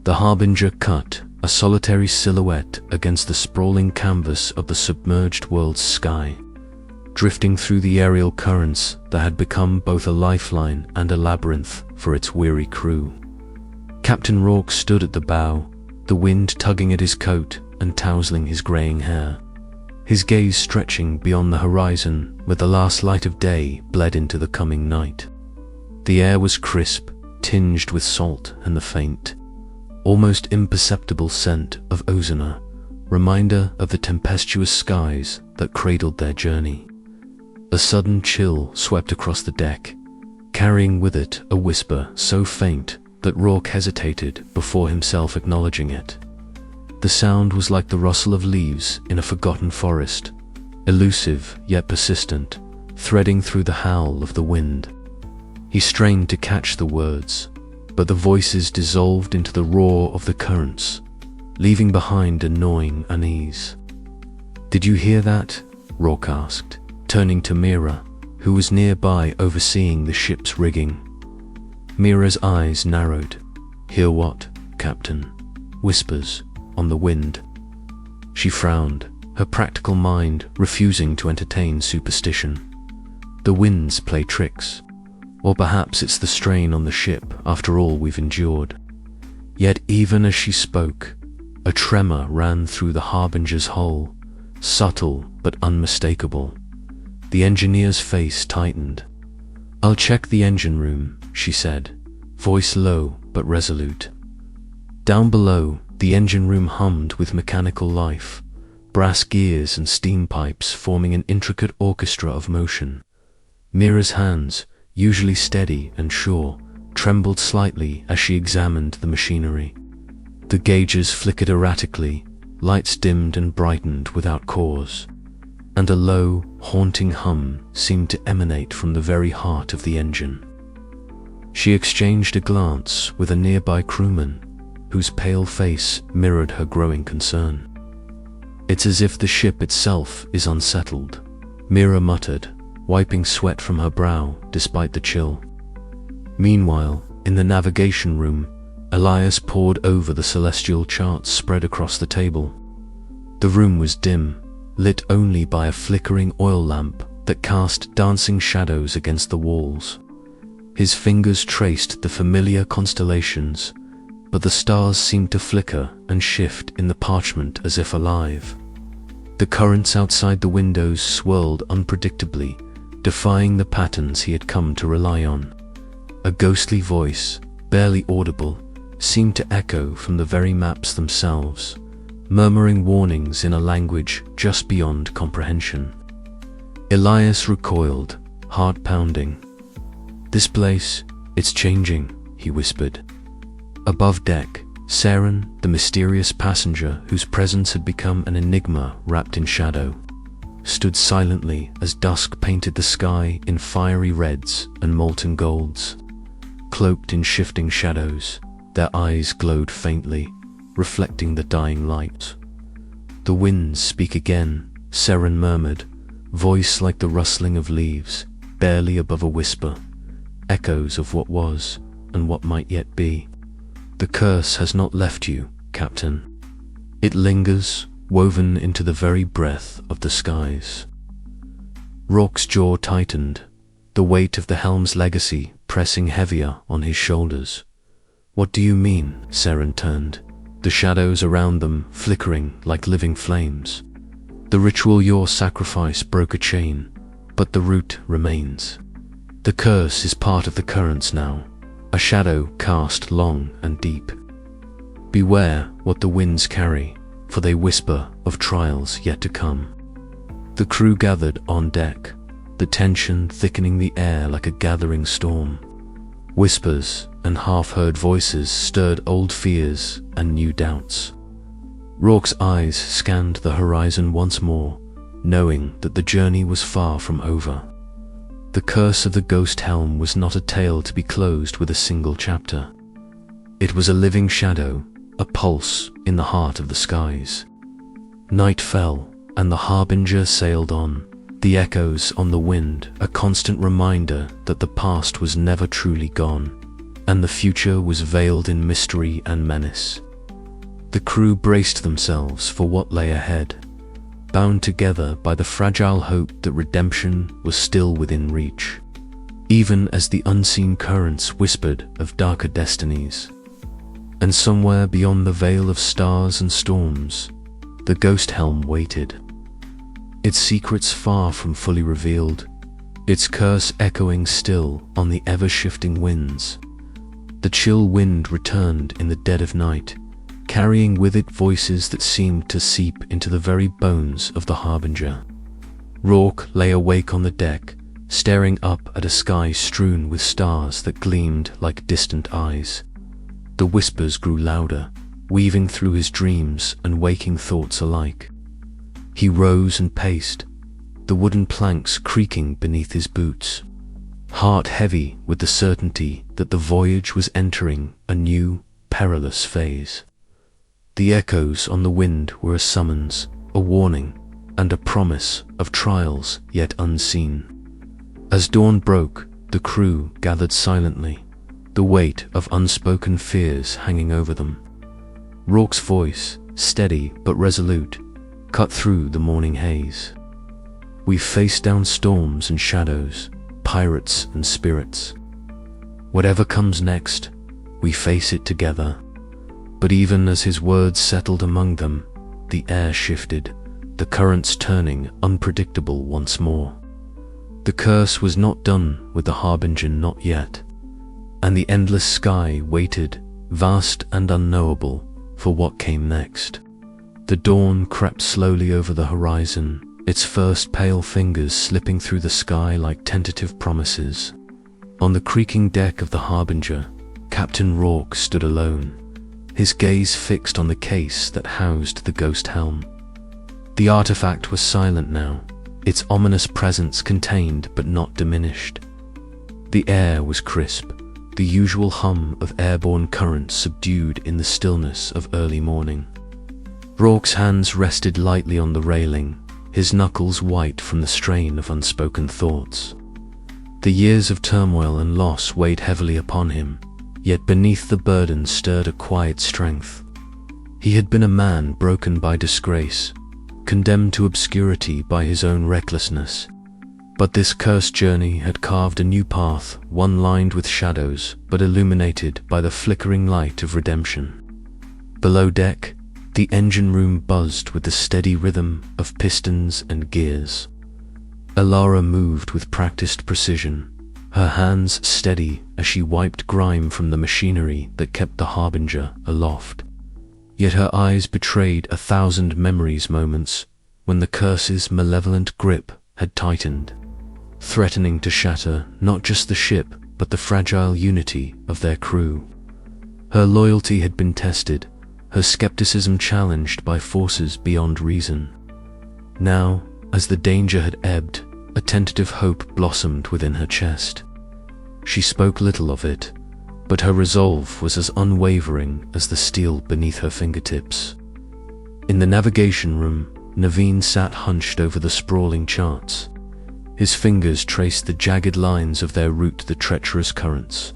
The Harbinger cut, a solitary silhouette against the sprawling canvas of the submerged world's sky, drifting through the aerial currents that had become both a lifeline and a labyrinth for its weary crew. Captain Rourke stood at the bow, the wind tugging at his coat and tousling his greying hair, his gaze stretching beyond the horizon where the last light of day bled into the coming night. The air was crisp, tinged with salt and the faint, almost imperceptible scent of ozona, reminder of the tempestuous skies that cradled their journey. A sudden chill swept across the deck, carrying with it a whisper so faint that Rourke hesitated before himself acknowledging it. The sound was like the rustle of leaves in a forgotten forest, elusive yet persistent, threading through the howl of the wind. He strained to catch the words, but the voices dissolved into the roar of the currents, leaving behind a gnawing unease. "Did you hear that?" Rourke asked, turning to Mira, who was nearby overseeing the ship's rigging. Mira's eyes narrowed. "Hear what, Captain?" Whispers on the wind. She frowned, her practical mind refusing to entertain superstition. The winds play tricks, or perhaps it's the strain on the ship after all we've endured. Yet even as she spoke, a tremor ran through the Harbinger's hull, subtle but unmistakable. The engineer's face tightened. "I'll check the engine room," she said, voice low but resolute. Down below, the engine room hummed with mechanical life, brass gears and steam pipes forming an intricate orchestra of motion. Mira's hands, usually steady and sure, trembled slightly as she examined the machinery. The gauges flickered erratically, lights dimmed and brightened without cause, and a low, haunting hum seemed to emanate from the very heart of the engine. She exchanged a glance with a nearby crewman, whose pale face mirrored her growing concern. "It's as if the ship itself is unsettled," Mira muttered, wiping sweat from her brow despite the chill. Meanwhile, in the navigation room, Elias pored over the celestial charts spread across the table. The room was dim, lit only by a flickering oil lamp that cast dancing shadows against the walls. His fingers traced the familiar constellations, but the stars seemed to flicker and shift in the parchment as if alive. The currents outside the windows swirled unpredictably, defying the patterns he had come to rely on. A ghostly voice, barely audible, seemed to echo from the very maps themselves, murmuring warnings in a language just beyond comprehension. Elias recoiled, heart pounding. "This place, it's changing," he whispered. Above deck, Saren, the mysterious passenger whose presence had become an enigma wrapped in shadow, stood silently as dusk painted the sky in fiery reds and molten golds. Cloaked in shifting shadows, their eyes glowed faintly, reflecting the dying light. "The winds speak again," Saren murmured, voice like the rustling of leaves, barely above a whisper, echoes of what was and what might yet be. "The curse has not left you, Captain. It lingers, woven into the very breath of the skies." Rourke's jaw tightened, the weight of the Helm's legacy pressing heavier on his shoulders. "What do you mean?" Saren turned, the shadows around them flickering like living flames. "The ritual your sacrifice broke a chain, but the root remains. The curse is part of the currents now, a shadow cast long and deep. Beware what the winds carry, for they whisper of trials yet to come." The crew gathered on deck, the tension thickening the air like a gathering storm. Whispers and half-heard voices stirred old fears and new doubts. Rourke's eyes scanned the horizon once more, knowing that the journey was far from over. The curse of the ghost Helm was not a tale to be closed with a single chapter. It was a living shadow, a pulse in the heart of the skies. Night fell, and the Harbinger sailed on, the echoes on the wind a constant reminder that the past was never truly gone, and the future was veiled in mystery and menace. The crew braced themselves for what lay ahead, bound together by the fragile hope that redemption was still within reach, even as the unseen currents whispered of darker destinies. And somewhere beyond the veil of stars and storms, the ghost Helm waited, its secrets far from fully revealed, its curse echoing still on the ever-shifting winds. The chill wind returned in the dead of night, carrying with it voices that seemed to seep into the very bones of the Harbinger. Rourke lay awake on the deck, staring up at a sky strewn with stars that gleamed like distant eyes. The whispers grew louder, weaving through his dreams and waking thoughts alike. He rose and paced, the wooden planks creaking beneath his boots, heart heavy with the certainty that the voyage was entering a new, perilous phase. The echoes on the wind were a summons, a warning, and a promise of trials yet unseen. As dawn broke, the crew gathered silently, the weight of unspoken fears hanging over them. Rourke's voice, steady but resolute, cut through the morning haze. "We've faced down storms and shadows, pirates and spirits. Whatever comes next, we face it together." But even as his words settled among them, the air shifted, the currents turning unpredictable once more. The curse was not done with the Harbinger, not yet, and the endless sky waited, vast and unknowable, for what came next. The dawn crept slowly over the horizon, its first pale fingers slipping through the sky like tentative promises. On the creaking deck of the Harbinger, Captain Rourke stood alone, his gaze fixed on the case that housed the ghost Helm. The artifact was silent now, its ominous presence contained but not diminished. The air was crisp, the usual hum of airborne currents subdued in the stillness of early morning. Rourke's hands rested lightly on the railing, his knuckles white from the strain of unspoken thoughts. The years of turmoil and loss weighed heavily upon him, yet beneath the burden stirred a quiet strength. He had been a man broken by disgrace, condemned to obscurity by his own recklessness. But this cursed journey had carved a new path, one lined with shadows, but illuminated by the flickering light of redemption. Below deck, the engine room buzzed with the steady rhythm of pistons and gears. Alara moved with practiced precision, her hands steady as she wiped grime from the machinery that kept the Harbinger aloft. Yet her eyes betrayed 1,000 memories, moments when the curse's malevolent grip had tightened, threatening to shatter not just the ship but the fragile unity of their crew. Her loyalty had been tested, her skepticism challenged by forces beyond reason. Now, as the danger had ebbed, a tentative hope blossomed within her chest. She spoke little of it, but her resolve was as unwavering as the steel beneath her fingertips. In the navigation room, Naveen sat hunched over the sprawling charts. His fingers traced the jagged lines of their route to the treacherous currents.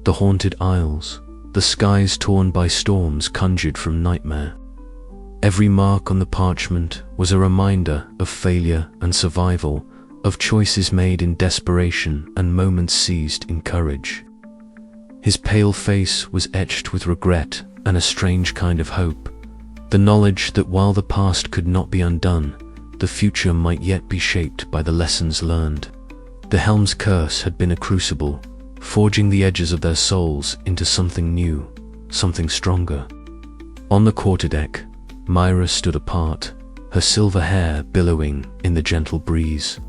The haunted isles, the skies torn by storms conjured from nightmare. Every mark on the parchment was a reminder of failure and survival, of choices made in desperation and moments seized in courage. His pale face was etched with regret and a strange kind of hope, the knowledge that while the past could not be undone, the future might yet be shaped by the lessons learned. The Helm's curse had been a crucible, forging the edges of their souls into something new, something stronger. On the quarterdeck, Myra stood apart, her silver hair billowing in the gentle breeze.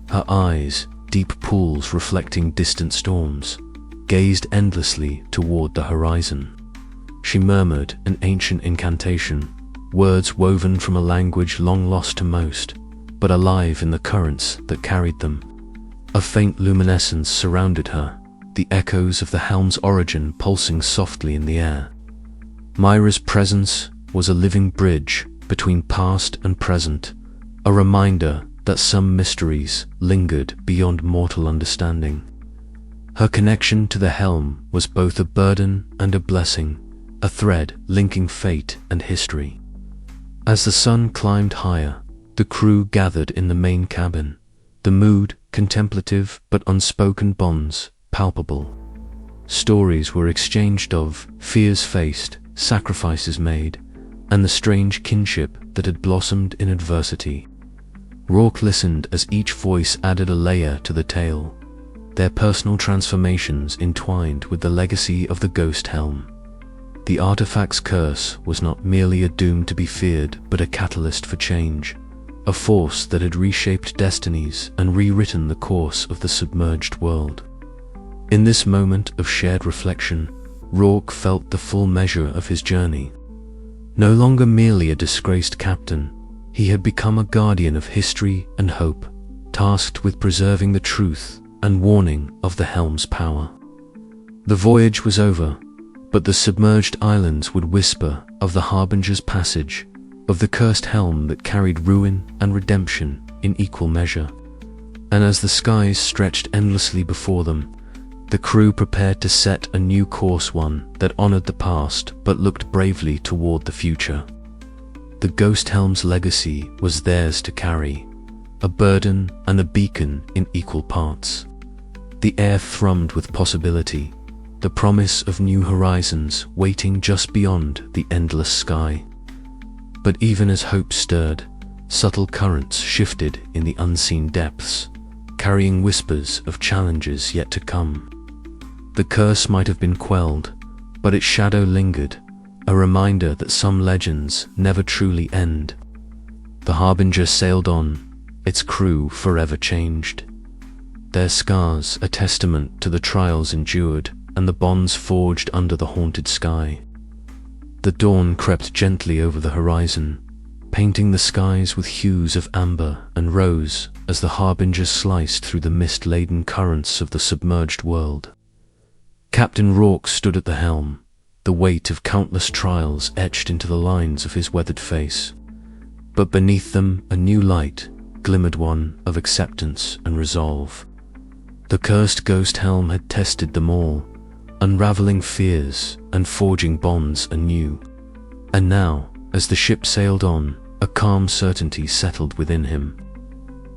Her eyes, deep pools reflecting distant storms, gazed endlessly toward the horizon. She murmured an ancient incantation, words woven from a language long lost to most, but alive in the currents that carried them. A faint luminescence surrounded her, the echoes of the Helm's origin pulsing softly in the air. Myra's presence was a living bridge between past and present, a reminder that some mysteries lingered beyond mortal understanding. Her connection to the Helm was both a burden and a blessing, a thread linking fate and history. As the sun climbed higher, the crew gathered in the main cabin, the mood contemplative but unspoken bonds palpable. Stories were exchanged of fears faced, sacrifices made, and the strange kinship that had blossomed in adversity. Rourke listened as each voice added a layer to the tale, their personal transformations entwined with the legacy of the ghost Helm. The artifact's curse was not merely a doom to be feared, but a catalyst for change, a force that had reshaped destinies and rewritten the course of the submerged world. In this moment of shared reflection, Rourke felt the full measure of his journey. No longer merely a disgraced captain, he had become a guardian of history and hope, tasked with preserving the truth and warning of the Helm's power. The voyage was over, but the submerged islands would whisper of the Harbinger's passage, of the cursed Helm that carried ruin and redemption in equal measure. And as the skies stretched endlessly before them, the crew prepared to set a new course, one that honored the past but looked bravely toward the future. The ghost Helm's legacy was theirs to carry, a burden and a beacon in equal parts. The air thrummed with possibility, the promise of new horizons waiting just beyond the endless sky. But even as hope stirred, subtle currents shifted in the unseen depths, carrying whispers of challenges yet to come. The curse might have been quelled, but its shadow lingered, a reminder that some legends never truly end. The Harbinger sailed on, its crew forever changed. Their scars a testament to the trials endured and the bonds forged under the haunted sky. The dawn crept gently over the horizon, painting the skies with hues of amber and rose as the Harbinger sliced through the mist-laden currents of the submerged world. Captain Rourke stood at the helm, the weight of countless trials etched into the lines of his weathered face. But beneath them a new light glimmered, one of acceptance and resolve. The cursed ghost Helm had tested them all, unraveling fears and forging bonds anew. And now, as the ship sailed on, a calm certainty settled within him.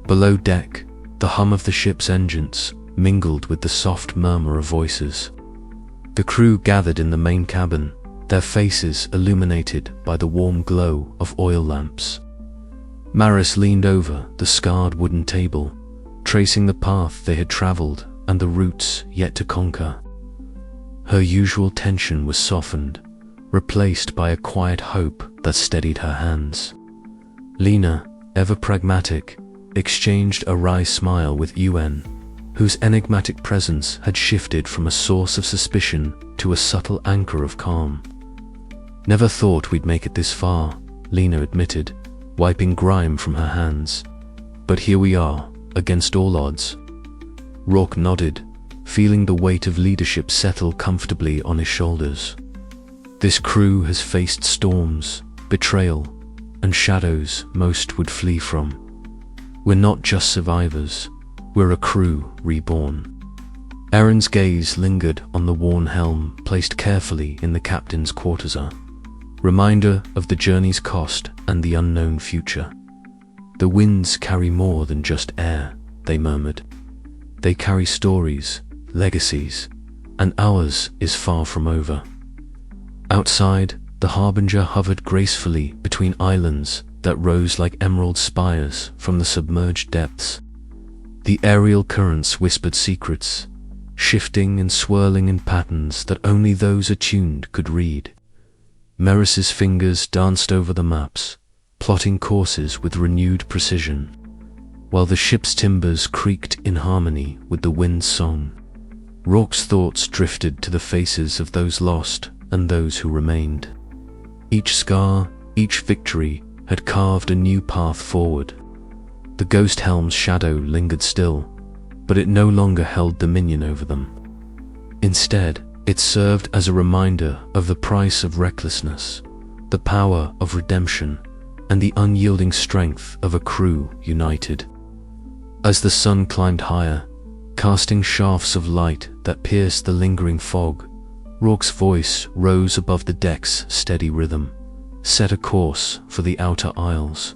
Below deck, the hum of the ship's engines mingled with the soft murmur of voices. The crew gathered in the main cabin, their faces illuminated by the warm glow of oil lamps. Maris leaned over the scarred wooden table, tracing the path they had traveled and the routes yet to conquer. Her usual tension was softened, replaced by a quiet hope that steadied her hands. Lena, ever pragmatic, exchanged a wry smile with Yuen, whose enigmatic presence had shifted from a source of suspicion to a subtle anchor of calm. "Never thought we'd make it this far," Lena admitted, wiping grime from her hands. "But here we are, against all odds." Rourke nodded, feeling the weight of leadership settle comfortably on his shoulders. This crew has faced storms, betrayal, and shadows most would flee from. We're not just survivors, we're a crew reborn. Erin's gaze lingered on the worn helm placed carefully in the captain's quarters, a reminder of the journey's cost and the unknown future. "The winds carry more than just air," they murmured. "They carry stories, legacies, and ours is far from over." Outside, the Harbinger hovered gracefully between islands that rose like emerald spires from the submerged depths. The aerial currents whispered secrets, shifting and swirling in patterns that only those attuned could read. Maris's fingers danced over the maps, plotting courses with renewed precision, while the ship's timbers creaked in harmony with the wind's song. Rourke's thoughts drifted to the faces of those lost and those who remained. Each scar, each victory, had carved a new path forward. The ghost helm's shadow lingered still, but it no longer held dominion over them. Instead, it served as a reminder of the price of recklessness, the power of redemption, and the unyielding strength of a crew united. As the sun climbed higher, casting shafts of light that pierced the lingering fog. Rourke's voice rose above the deck's steady rhythm. Set a course for the outer isles.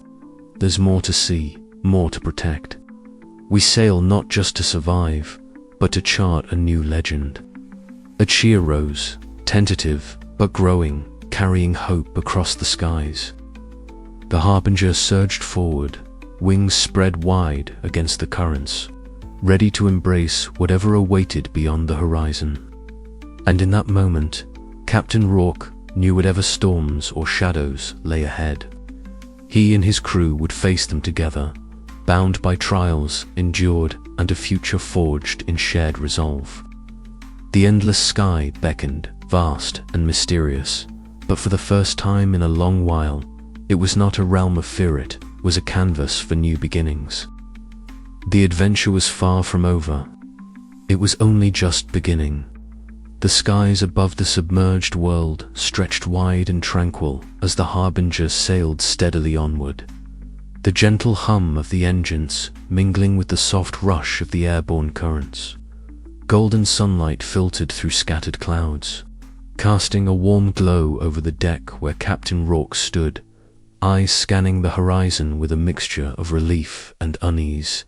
There's more to see, more to protect. We sail not just to survive, but to chart a new legend. A cheer rose, tentative but growing, carrying hope across the skies. The harbinger surged forward, wings spread wide against the currents, ready to embrace whatever awaited beyond the horizon. And in that moment, Captain Rourke knew whatever storms or shadows lay ahead. He and his crew would face them together, bound by trials endured and a future forged in shared resolve. The endless sky beckoned, vast and mysterious, but for the first time in a long while, it was not a realm of fear, it was a canvas for new beginnings. The adventure was far from over. It was only just beginning. The skies above the submerged world stretched wide and tranquil as the harbinger sailed steadily onward. The gentle hum of the engines mingling with the soft rush of the airborne currents. Golden sunlight filtered through scattered clouds, casting a warm glow over the deck where Captain Rourke stood, eyes scanning the horizon with a mixture of relief and unease.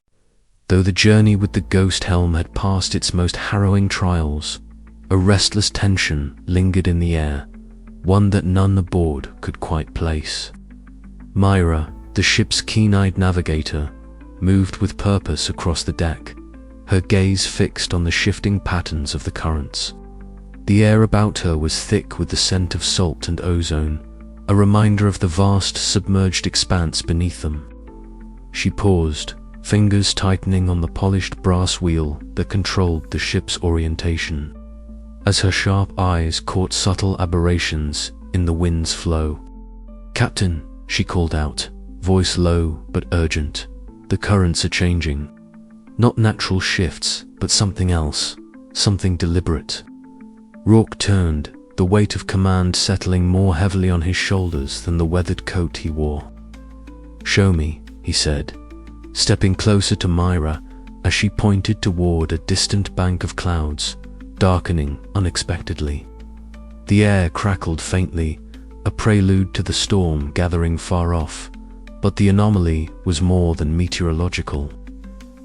Though the journey with the ghost Helm had passed its most harrowing trials, a restless tension lingered in the air, one that none aboard could quite place. Myra, the ship's keen-eyed navigator, moved with purpose across the deck, her gaze fixed on the shifting patterns of the currents. The air about her was thick with the scent of salt and ozone, a reminder of the vast submerged expanse beneath them. She paused, fingers tightening on the polished brass wheel that controlled the ship's orientation, as her sharp eyes caught subtle aberrations in the wind's flow. "Captain," she called out, voice low but urgent, "the currents are changing. Not natural shifts, but something else, something deliberate." Rourke turned, the weight of command settling more heavily on his shoulders than the weathered coat he wore. "Show me," he said, stepping closer to Myra as she pointed toward a distant bank of clouds, darkening unexpectedly. The air crackled faintly, a prelude to the storm gathering far off, but the anomaly was more than meteorological.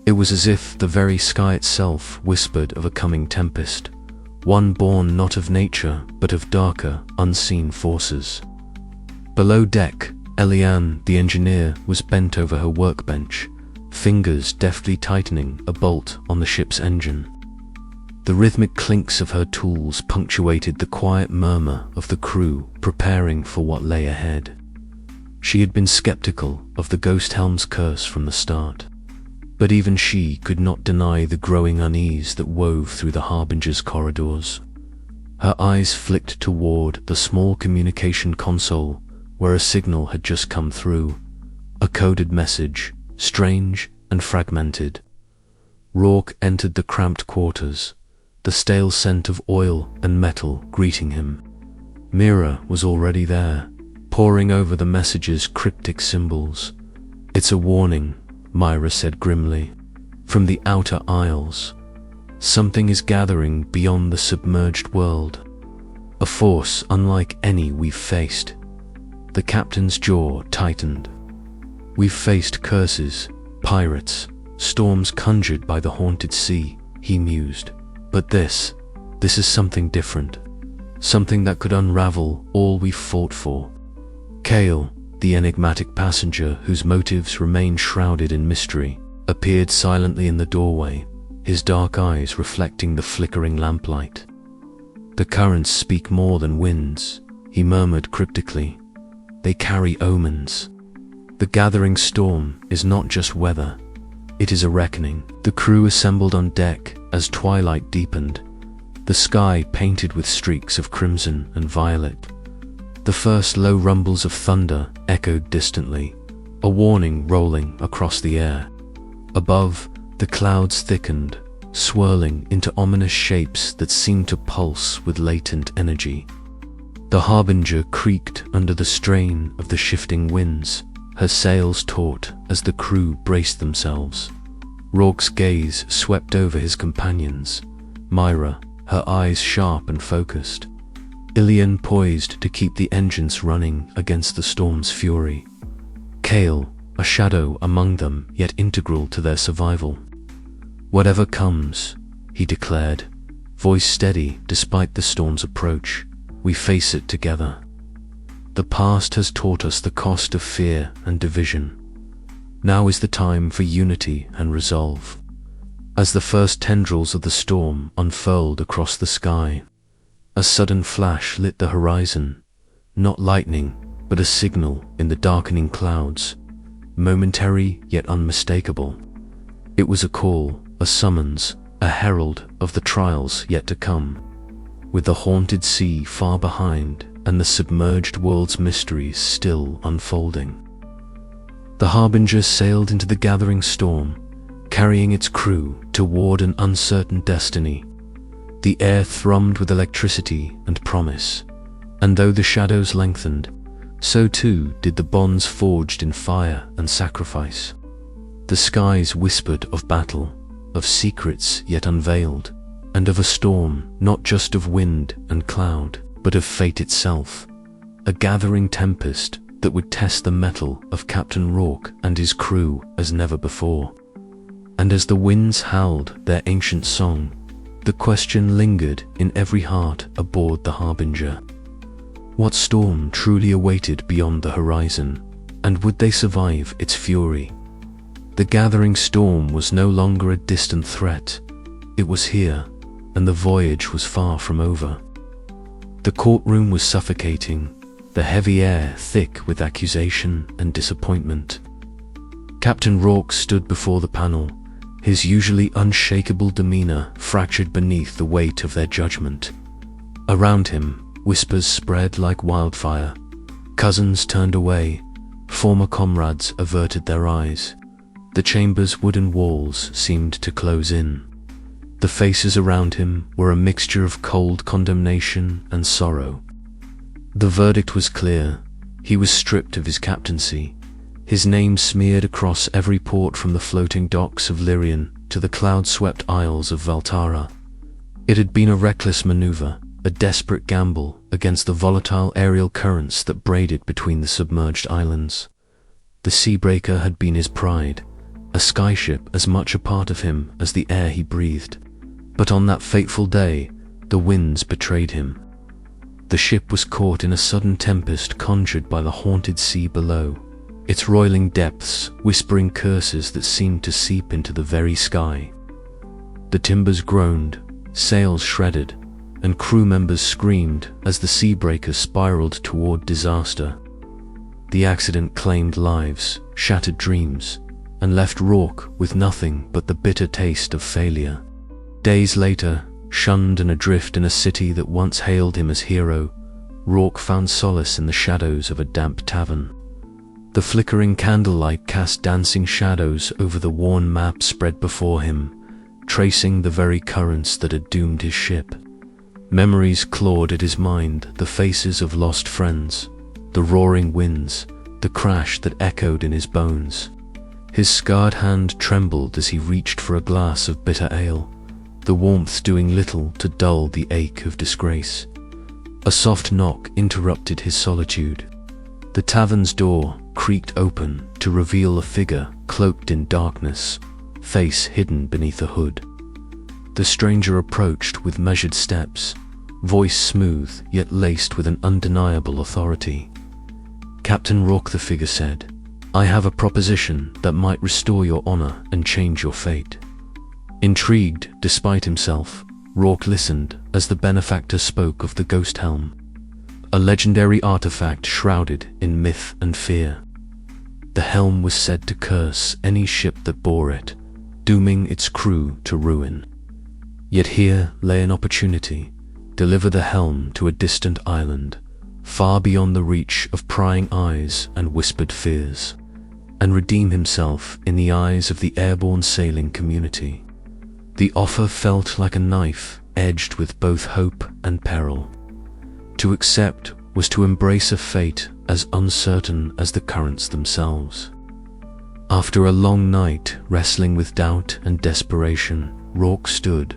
It was as if the very sky itself whispered of a coming tempest, one born not of nature but of darker, unseen forces. Below deck, Eliane, the engineer, was bent over her workbench, fingers deftly tightening a bolt on the ship's engine. The rhythmic clinks of her tools punctuated the quiet murmur of the crew preparing for what lay ahead. She had been skeptical of the ghost Helm's curse from the start, but even she could not deny the growing unease that wove through the harbinger's corridors. Her eyes flicked toward the small communication console where a signal had just come through, a coded message, strange and fragmented. Rourke entered the cramped quarters, the stale scent of oil and metal greeting him. Mira was already there, poring over the message's cryptic symbols. "It's a warning," Myra said grimly. "From the outer isles. Something is gathering beyond the submerged world. A force unlike any we've faced." The captain's jaw tightened. "We've faced curses, pirates, storms conjured by the haunted sea," he mused. "But this is something different. Something that could unravel all we've fought for." Cale, the enigmatic passenger whose motives remained shrouded in mystery, appeared silently in the doorway, his dark eyes reflecting the flickering lamplight. "The currents speak more than winds," he murmured cryptically. "They carry omens. The gathering storm is not just weather, it is a reckoning." The crew assembled on deck as twilight deepened, the sky painted with streaks of crimson and violet. The first low rumbles of thunder echoed distantly, a warning rolling across the air. Above, the clouds thickened, swirling into ominous shapes that seemed to pulse with latent energy. The harbinger creaked under the strain of the shifting winds, her sails taut as the crew braced themselves. Rourke's gaze swept over his companions. Myra, her eyes sharp and focused. Ilian poised to keep the engines running against the storm's fury. Kale, a shadow among them, yet integral to their survival. "Whatever comes," he declared, voice steady despite the storm's approach, "we face it together. The past has taught us the cost of fear and division. Now is the time for unity and resolve." As the first tendrils of the storm unfurled across the sky, a sudden flash lit the horizon, not lightning, but a signal in the darkening clouds, momentary yet unmistakable. It was a call, a summons, a herald of the trials yet to come. With the haunted sea far behind and the submerged world's mysteries still unfolding, the Harbinger sailed into the gathering storm, carrying its crew toward an uncertain destiny. The air thrummed with electricity and promise, and though the shadows lengthened, so too did the bonds forged in fire and sacrifice. The skies whispered of battle, of secrets yet unveiled, and of a storm not just of wind and cloud, but of fate itself, a gathering tempest that would test the mettle of Captain Rourke and his crew as never before. And as the winds howled their ancient song, the question lingered in every heart aboard the Harbinger. What storm truly awaited beyond the horizon, and would they survive its fury? The gathering storm was no longer a distant threat. It was here, and the voyage was far from over. The courtroom was suffocating, the heavy air thick with accusation and disappointment. Captain Rourke stood before the panel, his usually unshakable demeanor fractured beneath the weight of their judgment. Around him, whispers spread like wildfire. Cousins turned away, former comrades averted their eyes. The chamber's wooden walls seemed to close in. The faces around him were a mixture of cold condemnation and sorrow. The verdict was clear. He was stripped of his captaincy, his name smeared across every port from the floating docks of Lyrian to the cloud-swept isles of Valtara. It had been a reckless maneuver, a desperate gamble against the volatile aerial currents that braided between the submerged islands. The Seabreaker had been his pride, a skyship as much a part of him as the air he breathed. But on that fateful day, the winds betrayed him. The ship was caught in a sudden tempest conjured by the haunted sea below, its roiling depths whispering curses that seemed to seep into the very sky. The timbers groaned, sails shredded, and crew members screamed as the Seabreaker spiraled toward disaster. The accident claimed lives, shattered dreams, and left Rourke with nothing but the bitter taste of failure. Days later, shunned and adrift in a city that once hailed him as hero, Rourke found solace in the shadows of a damp tavern. The flickering candlelight cast dancing shadows over the worn map spread before him, tracing the very currents that had doomed his ship. Memories clawed at his mind, the faces of lost friends, the roaring winds, the crash that echoed in his bones. His scarred hand trembled as he reached for a glass of bitter ale, the warmth doing little to dull the ache of disgrace. A soft knock interrupted his solitude. The tavern's door creaked open to reveal a figure cloaked in darkness, face hidden beneath a hood. The stranger approached with measured steps, voice smooth yet laced with an undeniable authority. "Captain Rourke," the figure said, "I have a proposition that might restore your honor and change your fate." Intrigued despite himself, Rourke listened as the benefactor spoke of the ghost Helm, a legendary artifact shrouded in myth and fear. The Helm was said to curse any ship that bore it, dooming its crew to ruin. Yet here lay an opportunity: deliver the Helm to a distant island, far beyond the reach of prying eyes and whispered fears, and redeem himself in the eyes of the airborne sailing community. The offer felt like a knife edged with both hope and peril. To accept was to embrace a fate as uncertain as the currents themselves. After a long night wrestling with doubt and desperation, Rourke stood,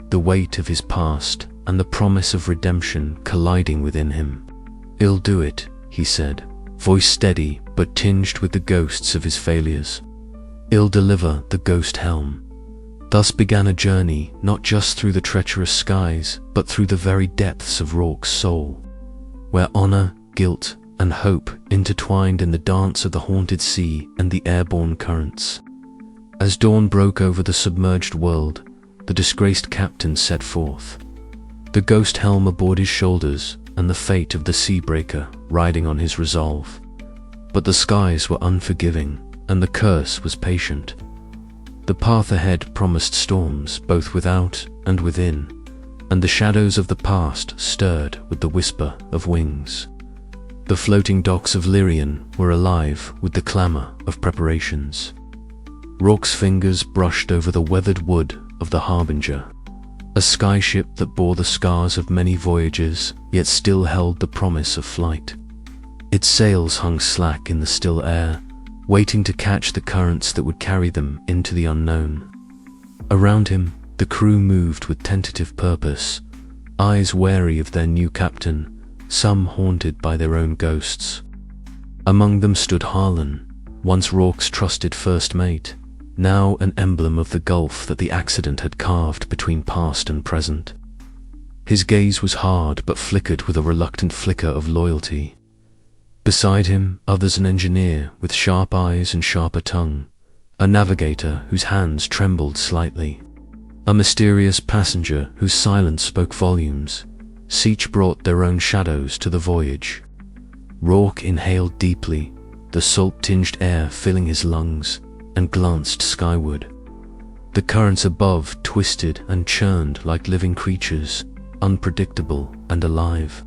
the weight of his past and the promise of redemption colliding within him. "I'll do it," he said, voice steady but tinged with the ghosts of his failures. "I'll deliver the ghost Helm." Thus began a journey not just through the treacherous skies, but through the very depths of Rourke's soul, where honor, guilt, and hope intertwined in the dance of the haunted sea and the airborne currents. As dawn broke over the submerged world, the disgraced captain set forth, the ghost helm aboard his shoulders and the fate of the seabreaker riding on his resolve. But the skies were unforgiving, and the curse was patient. The path ahead promised storms both without and within, and the shadows of the past stirred with the whisper of wings. The floating docks of Lyrian were alive with the clamor of preparations. Rourke's fingers brushed over the weathered wood of the Harbinger, a skyship that bore the scars of many voyages, yet still held the promise of flight. Its sails hung slack in the still air, waiting to catch the currents that would carry them into the unknown. Around him, the crew moved with tentative purpose, eyes wary of their new captain, some haunted by their own ghosts. Among them stood Harlan, once Rourke's trusted first mate, now an emblem of the gulf that the accident had carved between past and present. His gaze was hard but flickered with a reluctant flicker of loyalty. Beside him, others an engineer with sharp eyes and sharper tongue, a navigator whose hands trembled slightly, a mysterious passenger whose silence spoke volumes. Each brought their own shadows to the voyage. Rourke inhaled deeply, the salt-tinged air filling his lungs, and glanced skyward. The currents above twisted and churned like living creatures, unpredictable and alive.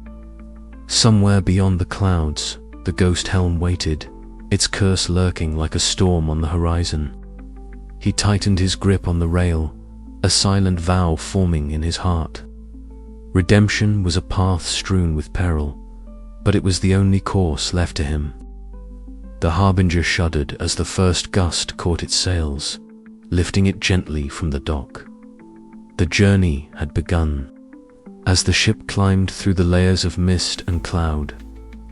Somewhere beyond the clouds, the ghost helm waited, its curse lurking like a storm on the horizon. He tightened his grip on the rail, a silent vow forming in his heart. Redemption was a path strewn with peril, but it was the only course left to him. The Harbinger shuddered as the first gust caught its sails, lifting it gently from the dock. The journey had begun. As the ship climbed through the layers of mist and cloud,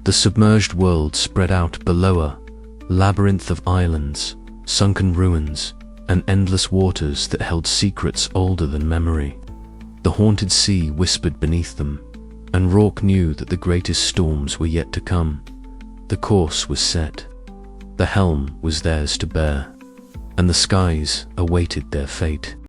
the submerged world spread out below a labyrinth of islands, sunken ruins, and endless waters that held secrets older than memory. The haunted sea whispered beneath them, and Rourke knew that the greatest storms were yet to come. The course was set. The helm was theirs to bear, and the skies awaited their fate.